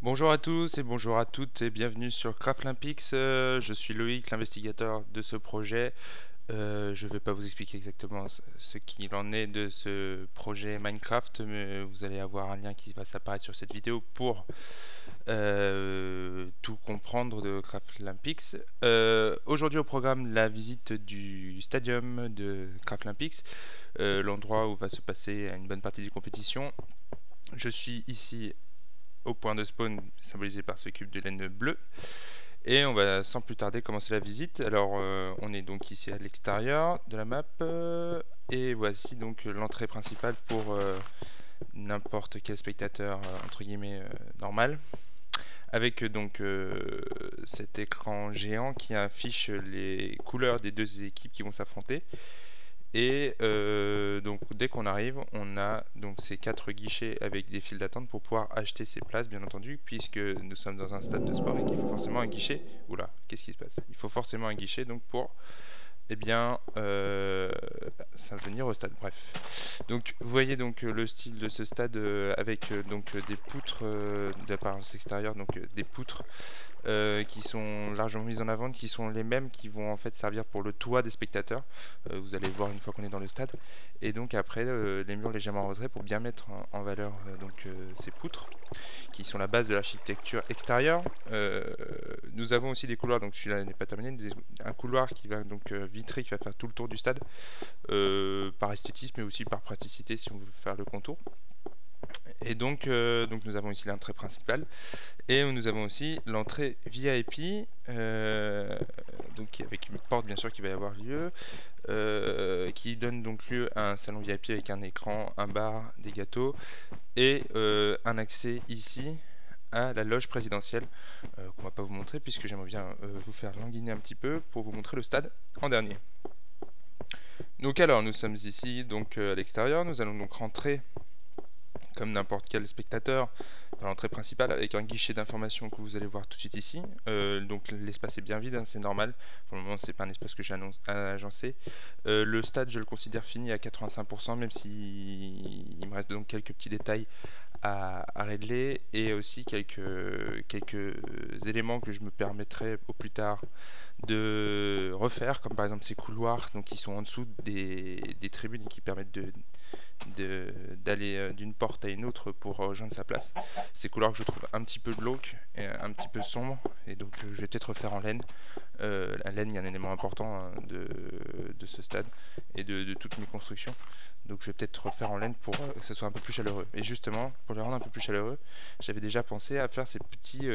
Bonjour à tous et bonjour à toutes et bienvenue sur Craftlympics. Je suis Loïc, l'investigateur de ce projet. Je ne vais pas vous expliquer exactement ce qu'il en est de ce projet Minecraft, mais vous allez avoir un lien qui va s'apparaître sur cette vidéo pour tout comprendre de Craftlympics. Aujourd'hui au programme, la visite du stadium de Craftlympics, l'endroit où va se passer une bonne partie du compétition. Je suis ici au point de spawn symbolisé par ce cube de laine bleue. Et on va sans plus tarder commencer la visite. Alors on est donc ici à l'extérieur de la map et voici donc l'entrée principale pour n'importe quel spectateur entre guillemets normal. Avec cet écran géant qui affiche les couleurs des deux équipes qui vont s'affronter. Et donc dès qu'on arrive, on a donc ces quatre guichets avec des files d'attente pour pouvoir acheter ses places, bien entendu, puisque nous sommes dans un stade de sport et qu'il faut forcément un guichet. Oula, qu'est-ce qui se passe? Il faut forcément un guichet donc pour eh bien ça venir au stade. Bref. Donc vous voyez donc le style de ce stade avec des poutres d'apparence extérieure, donc des poutres qui sont largement mises en avant, qui sont les mêmes qui vont en fait servir pour le toit des spectateurs. Vous allez voir une fois qu'on est dans le stade. Et donc après les murs légèrement en retrait pour bien mettre en valeur ces poutres qui sont la base de l'architecture extérieure. Nous avons aussi des couloirs, donc celui-là n'est pas terminé, un couloir qui va donc vitrer, qui va faire tout le tour du stade, par esthétisme mais aussi par praticité si on veut faire le contour. Et donc nous avons ici l'entrée principale et nous avons aussi l'entrée VIP, donc avec une porte bien sûr qui va y avoir lieu, qui donne donc lieu à un salon VIP avec un écran, un bar, des gâteaux et un accès ici à la loge présidentielle qu'on va pas vous montrer puisque j'aimerais bien vous faire languiner un petit peu pour vous montrer le stade en dernier. Donc alors nous sommes ici donc à l'extérieur, nous allons donc rentrer comme n'importe quel spectateur dans l'entrée principale avec un guichet d'information que vous allez voir tout de suite ici. Donc l'espace est bien vide, hein, c'est normal. Pour le moment, c'est pas un espace que j'ai agencé. Le stade, je le considère fini à 85%, même si il me reste donc quelques petits détails à régler et aussi quelques éléments que je me permettrai au plus tard de refaire, comme par exemple ces couloirs donc, qui sont en dessous des tribunes et qui permettent d'aller d'une porte à une autre pour rejoindre sa place. Ces couloirs que je trouve un petit peu glauques et un petit peu sombres, et donc je vais peut-être refaire en laine. La laine, il y a un élément important hein, de ce stade et de toutes mes constructions. Donc je vais peut-être refaire en laine pour que ce soit un peu plus chaleureux. Et justement, pour le rendre un peu plus chaleureux, j'avais déjà pensé à faire ces petits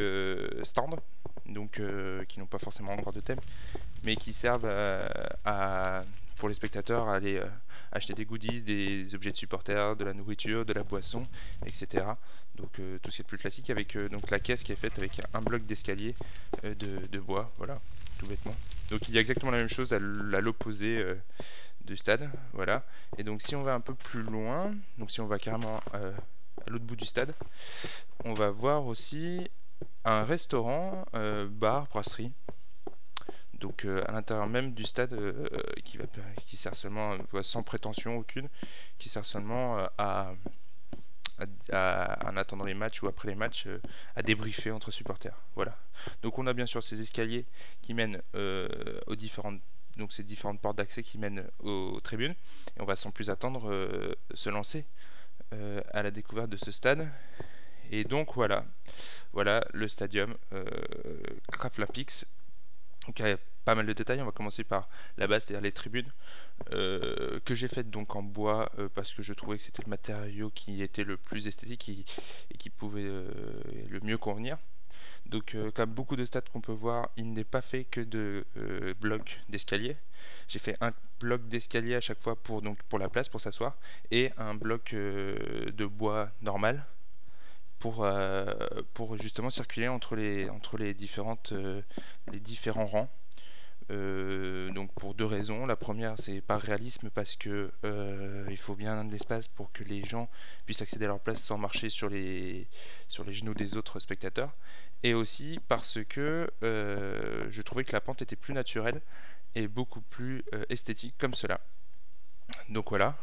stands, donc qui n'ont pas forcément encore de thème, mais qui servent pour les spectateurs à aller acheter des goodies, des objets de supporters, de la nourriture, de la boisson, etc. Donc tout ce qui est le plus classique avec donc la caisse qui est faite avec un bloc d'escalier de bois, voilà, tout bêtement. Donc il y a exactement la même chose à l'opposé du stade, voilà. Et donc si on va un peu plus loin, donc si on va carrément à l'autre bout du stade, on va voir aussi un restaurant, bar, brasserie. Donc à l'intérieur même du stade qui sert seulement, sans prétention aucune, qui sert seulement en attendant les matchs ou après les matchs, à débriefer entre supporters. Voilà. Donc on a bien sûr ces escaliers qui mènent ces différentes portes d'accès qui mènent aux tribunes. Et on va sans plus attendre se lancer à la découverte de ce stade. Et donc voilà le stadium Craftlympics. Donc il y a pas mal de détails, on va commencer par la base, c'est-à-dire les tribunes, que j'ai faites donc en bois parce que je trouvais que c'était le matériau qui était le plus esthétique et qui pouvait le mieux convenir. Donc comme beaucoup de stades qu'on peut voir, il n'est pas fait que de blocs d'escalier. J'ai fait un bloc d'escalier à chaque fois pour la place, pour s'asseoir, et un bloc de bois normal pour justement circuler entre les différents rangs. Donc pour deux raisons. La première, c'est par réalisme parce que il faut bien de l'espace pour que les gens puissent accéder à leur place sans marcher sur les genoux des autres spectateurs. Et aussi parce que je trouvais que la pente était plus naturelle et beaucoup plus esthétique comme cela. Donc voilà.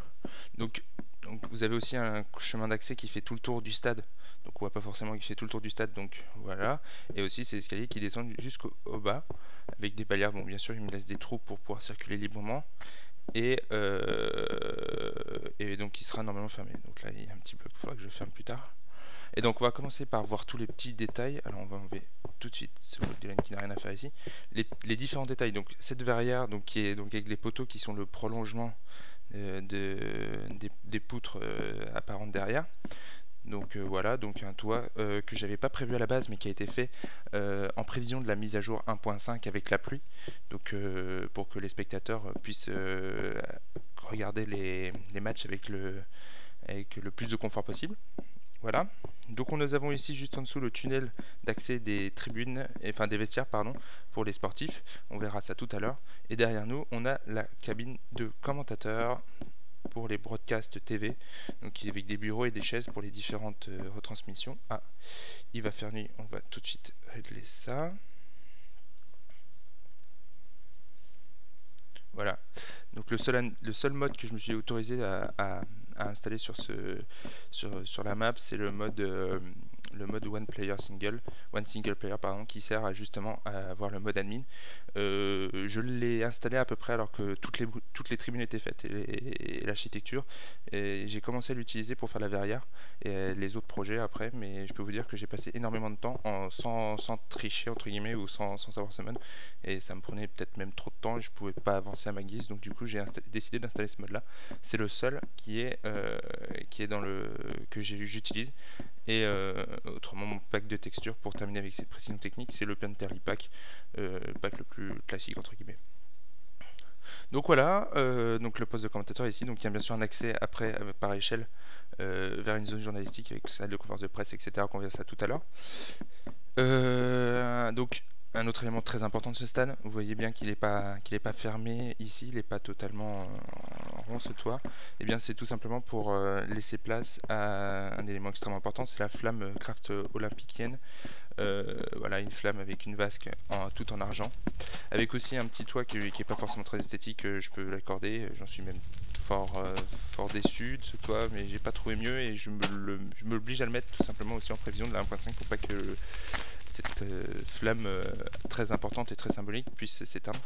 Donc, donc vous avez aussi un chemin d'accès qui fait tout le tour du stade. donc on va pas forcément fait tout le tour du stade, donc voilà. Et aussi ces escaliers qui descendent jusqu'au bas, avec des barrières. Bon, bien sûr, il me laisse des trous pour pouvoir circuler librement. Et donc il sera normalement fermé. Donc là, il y a un petit bloc, il faudra que je ferme plus tard. Et donc on va commencer par voir tous les petits détails. Alors on va enlever tout de suite ce bloc de laine qui n'a rien à faire ici. Les différents détails. Donc cette verrière, donc qui est donc avec les poteaux qui sont le prolongement des poutres apparentes derrière. Donc voilà, donc un toit que j'avais pas prévu à la base mais qui a été fait en prévision de la mise à jour 1.5 avec la pluie. Donc pour que les spectateurs puissent regarder les matchs avec le plus de confort possible. Voilà. Donc nous avons ici juste en dessous le tunnel d'accès des tribunes, enfin des vestiaires pardon, pour les sportifs. On verra ça tout à l'heure. Et derrière nous, on a la cabine de commentateurs pour les broadcasts TV, donc avec des bureaux et des chaises pour les différentes retransmissions. Ah, il va faire nuit, on va tout de suite régler ça. Voilà. Donc le seul mode que je me suis autorisé à installer sur la map, c'est le mode one single player pardon, qui sert justement à avoir le mode admin. Je l'ai installé à peu près alors que toutes les tribunes étaient faites et l'architecture. Et j'ai commencé à l'utiliser pour faire la verrière et les autres projets après, mais je peux vous dire que j'ai passé énormément de temps sans tricher entre guillemets ou sans savoir ce mode, et ça me prenait peut-être même trop de temps et je pouvais pas avancer à ma guise. Donc du coup j'ai décidé d'installer ce mode là. C'est le seul qui est dans le que j'utilise. Et autrement, mon pack de textures pour terminer avec cette précision technique, c'est le Penterly pack, le pack le plus classique entre guillemets. Donc voilà, donc le poste de commentateur ici, donc il y a bien sûr un accès après par échelle vers une zone journalistique avec salle de conférence de presse, etc. qu'on verra ça tout à l'heure. Donc un autre élément très important de ce stade, vous voyez bien qu'il n'est pas fermé ici, il n'est pas totalement rond ce toit. Et bien c'est tout simplement pour laisser place à un élément extrêmement important, c'est la flamme craft olympiquienne. Voilà, une flamme avec une vasque tout en argent, avec aussi un petit toit qui est pas forcément très esthétique, je peux l'accorder, j'en suis même fort déçu de ce toit, mais j'ai pas trouvé mieux et je m'oblige à le mettre tout simplement aussi en prévision de la 1.5 pour pas que cette flamme très importante et très symbolique puisse s'éteindre.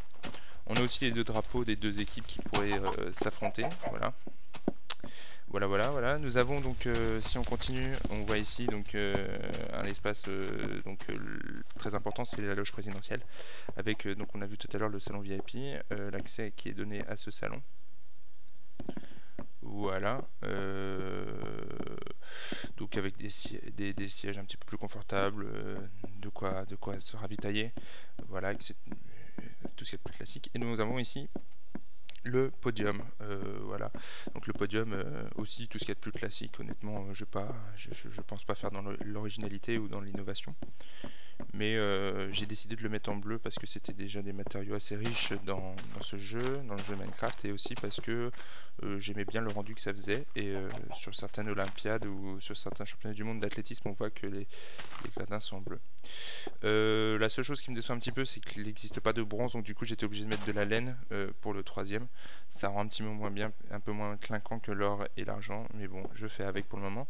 On a aussi les deux drapeaux des deux équipes qui pourraient s'affronter. Voilà. Nous avons donc, si on continue, on voit ici donc un espace très important, c'est la loge présidentielle, avec donc on a vu tout à l'heure le salon VIP, l'accès qui est donné à ce salon. Voilà. Donc avec des sièges un petit peu plus confortables, de quoi se ravitailler. Voilà, avec tout ce qui est plus classique. Et nous avons ici le podium, voilà. Donc le podium aussi tout ce qui est plus classique. Honnêtement, je pense pas faire dans l'originalité ou dans l'innovation. Mais j'ai décidé de le mettre en bleu parce que c'était déjà des matériaux assez riches dans le jeu Minecraft, et aussi parce que j'aimais bien le rendu que ça faisait. Et sur certaines Olympiades ou sur certains championnats du monde d'athlétisme, on voit que les gradins sont bleus. La seule chose qui me déçoit un petit peu, c'est qu'il n'existe pas de bronze, donc du coup j'étais obligé de mettre de la laine pour le troisième. Ça rend un petit peu moins bien, un peu moins clinquant que l'or et l'argent, mais bon, je fais avec pour le moment,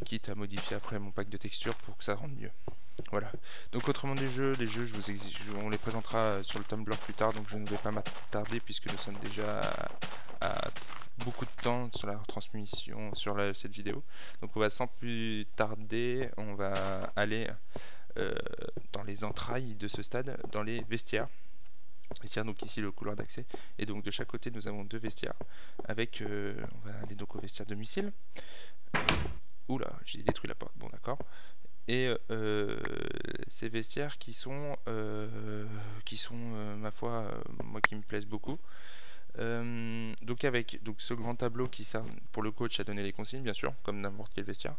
quitte à modifier après mon pack de textures pour que ça rende mieux. Voilà. Donc autrement les jeux, on les présentera sur le Tumblr plus tard, donc je ne vais pas m'attarder puisque nous sommes déjà à beaucoup de temps sur la retransmission sur cette vidéo. Donc on va sans plus tarder, on va aller dans les entrailles de ce stade, dans les vestiaires. Donc ici le couloir d'accès, et donc de chaque côté nous avons deux vestiaires avec on va aller donc au vestiaire domicile. Oula, j'ai détruit la porte, bon d'accord. Et ces vestiaires qui sont ma foi, moi qui me plaisent beaucoup. Donc avec ce grand tableau qui sert pour le coach à donner les consignes, bien sûr, comme n'importe quel vestiaire.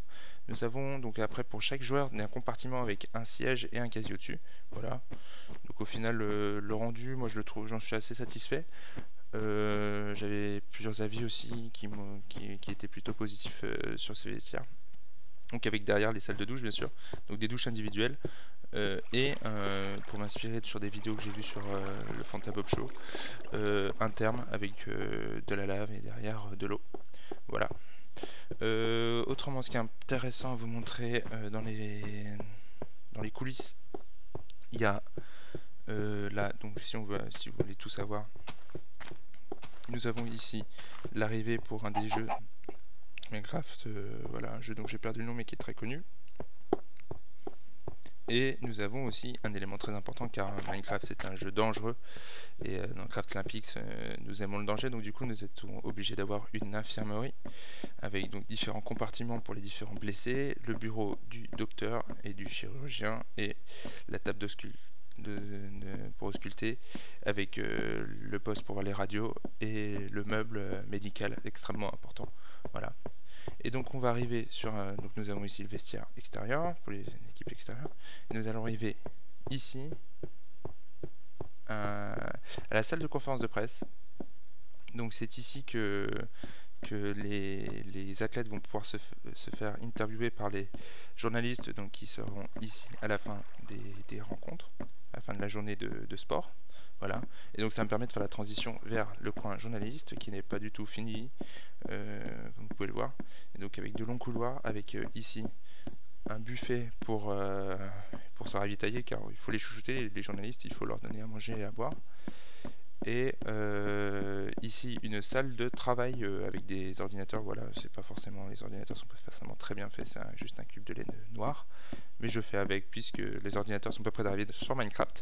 Nous avons donc après pour chaque joueur un compartiment avec un siège et un casier au-dessus. Voilà. Donc au final le rendu, moi j'en suis assez satisfait. J'avais plusieurs avis aussi qui étaient plutôt positifs sur ces vestiaires. Donc avec derrière les salles de douche bien sûr, donc des douches individuelles, et pour m'inspirer sur des vidéos que j'ai vues sur le Fanta Bob Show, un therme avec de la lave et derrière de l'eau. Voilà. Autre autrement, ce qui est intéressant à vous montrer dans les coulisses, il y a là, donc si vous voulez tout savoir, nous avons ici l'arrivée pour un des jeux Minecraft, voilà, un jeu dont j'ai perdu le nom mais qui est très connu. Et nous avons aussi un élément très important car Minecraft c'est un jeu dangereux et dans Craftlympix nous aimons le danger, donc du coup nous étions obligés d'avoir une infirmerie avec donc différents compartiments pour les différents blessés, le bureau du docteur et du chirurgien et la table pour ausculter avec le poste pour voir les radios et le meuble médical extrêmement important. Voilà. Et donc on va arriver sur donc nous avons ici le vestiaire extérieur pour les équipes extérieures et nous allons arriver ici à la salle de conférence de presse. Donc c'est ici que les athlètes vont pouvoir se faire interviewer par les journalistes donc, qui seront ici à la fin des rencontres, à la fin de la journée de sport. Voilà. Et donc ça me permet de faire la transition vers le coin journaliste qui n'est pas du tout fini, comme vous pouvez le voir. Et donc avec de longs couloirs, avec ici un buffet pour se ravitailler car il faut les chouchouter, les journalistes, il faut leur donner à manger et à boire. Et ici une salle de travail avec des ordinateurs. Voilà, c'est pas forcément, les ordinateurs sont pas forcément très bien faits, c'est juste un cube de laine noir, mais je fais avec puisque les ordinateurs sont pas près d'arriver sur Minecraft.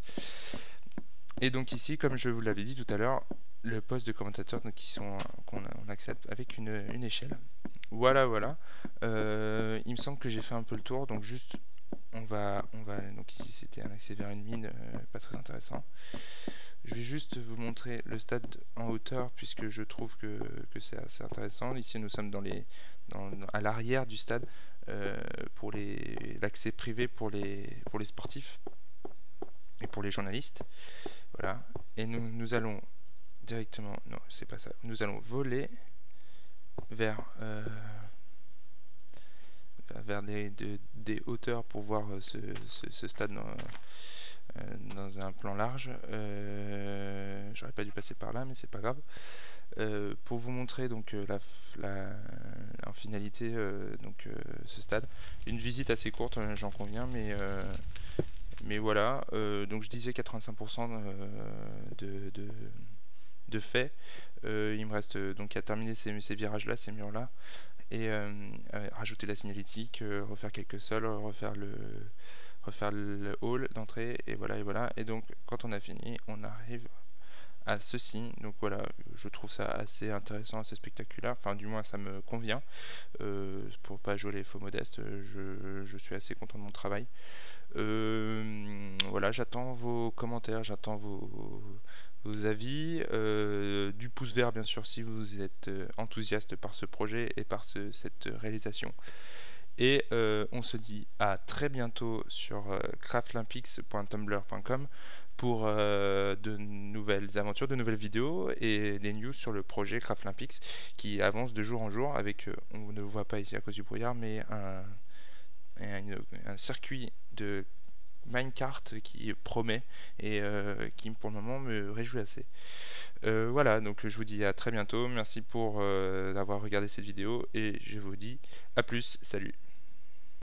Et donc ici, comme je vous l'avais dit tout à l'heure, le poste de commentateur donc, qu'on accède avec une échelle. Voilà, voilà. Il me semble que j'ai fait un peu le tour, donc juste donc ici c'était un accès vers une mine, pas très intéressant. Je vais juste vous montrer le stade en hauteur puisque je trouve que c'est assez intéressant. Ici nous sommes à l'arrière du stade pour l'accès privé pour les sportifs et pour les journalistes. Voilà. Et nous allons directement, non c'est pas ça, nous allons voler vers des hauteurs pour voir ce stade dans un plan large. J'aurais pas dû passer par là mais c'est pas grave. Pour vous montrer donc en finalité ce stade, une visite assez courte, j'en conviens, mais voilà. Donc je disais 85% de fait. Il me reste donc à terminer ces virages là, ces murs là, et rajouter la signalétique, refaire quelques sols, refaire le hall d'entrée, et voilà, et voilà. Et donc quand on a fini, on arrive à ceci. Donc voilà, je trouve ça assez intéressant, assez spectaculaire, enfin du moins ça me convient. Pour pas jouer les faux modestes, je suis assez content de mon travail. Voilà, j'attends vos commentaires, j'attends vos avis, du pouce vert bien sûr si vous êtes enthousiaste par ce projet et par cette réalisation. Et on se dit à très bientôt sur craftlympix.tumblr.com pour de nouvelles aventures, de nouvelles vidéos et des news sur le projet Craftlympix qui avance de jour en jour avec, on ne le voit pas ici à cause du brouillard, mais un circuit de minecart qui promet et qui pour le moment me réjouit assez. Voilà, donc je vous dis à très bientôt, merci pour avoir regardé cette vidéo et je vous dis à plus, salut.